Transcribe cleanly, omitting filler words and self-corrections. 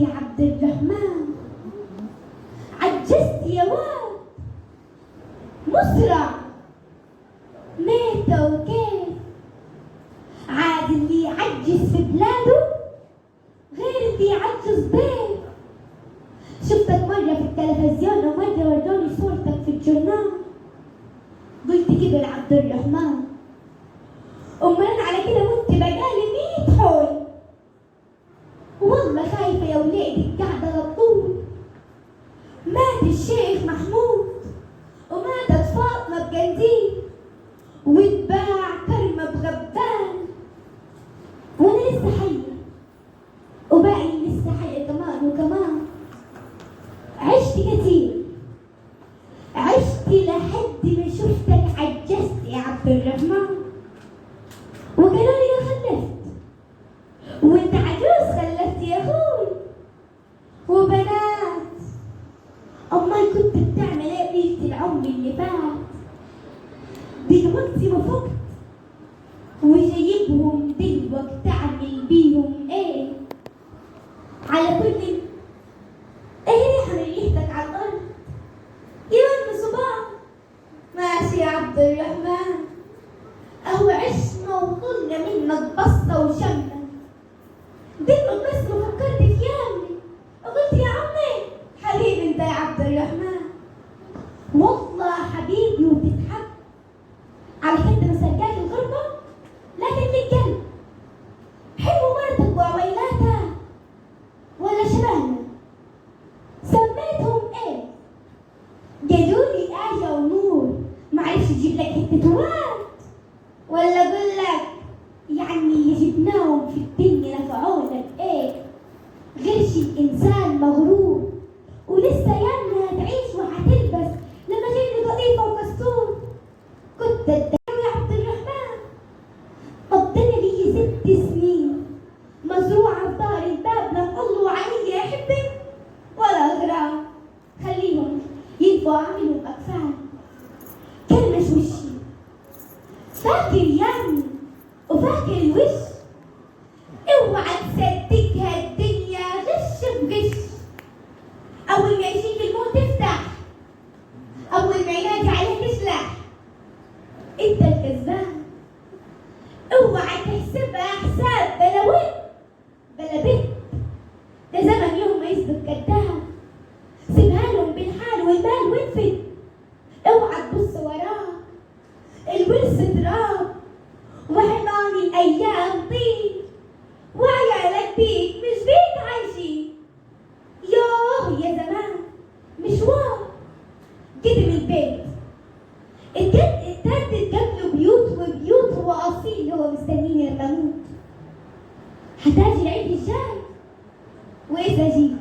يا عبد الرحمن، عجزت يا واد، مسرع ميتة وكيف. عاد اللي يعجز في بلاده غير اللي يعجز بيه. شفتك مرة في التلفزيون ومرة وروني صورتك في الجورنال، قلت كده لعبد الرحمن، أمال على كده وانت بقالي 100 حول. والله خايفة يا ولادي قاعدة على طول. مات الشيخ محمود وماتت فاطمة بقنديل واتباع كرمة بغبان، وانا لسه حية وباقي لسه حية كمان وكمان. عشت كتير، عشت لحد ما شفتك عجزت يا عبد الرحمن، وقالوا لي خلفت وانت عجوز خلفت يا اخوي وبنات. امال كنت بتعمل ايه بقية العمر اللي فات؟ دلوقتي ما فقت وجايبهم دلوقتي تعمل بيهم ايه؟ على كل ايه ريحة من ريحتك على الارض يوم صباح. ماشي يا عبد الرحمن، اهو عشنا وطلنا منك بسطة وشمة. دلوقتي بس ما فكرت في يامي قلت يا عمي حبيبي انت يا عبد الرحمن، والله حبيبي وتتحب. على كده مسجات الغربة لكن لك قلب حلو مرتك وعويلاتها ولا شبهنا؟ سميتهم ايه؟ قالولي آية ونور، معرفش اجيب لك حتة واد ولا اقول لك يعني جبناهم في الدنيا نفعونا بايه؟ غيرش الانسان مغرور ولسه ياما هتعيش وهتلبس لما جاي قطيفة وكستور. كنت يا عبد الرحمن، قضينا لي 6 سنين مزروعة في دار الباب، لا تقولوا علي احبك ولا غرام، خليهم يبقوا عاملوا اكفان. كلمش وشي فاكر يامي وفاكر الوش، اوعى تصدقها الدنيا غش بغش. اول ما يجيك الموت تفتح، اول ما ينادي عليك اشلح، انت الكذاب. اوعى تحسبها حساب بلا ود بلا بيت، ده زمن يوم ما يثبت كذاب. سيبها لهم بالحال والمال وانفد، اوعى تبص وراه الورث تراب وحيطان الايام طين، وعيالك بيك مش بيك عايشين. يوه يا زمان مشوار قدم البيت اتهدد قبله بيوت وبيوت، هو اصيل هو مستنيني لما اموت. هتاجي العيد الجاي واذا جيت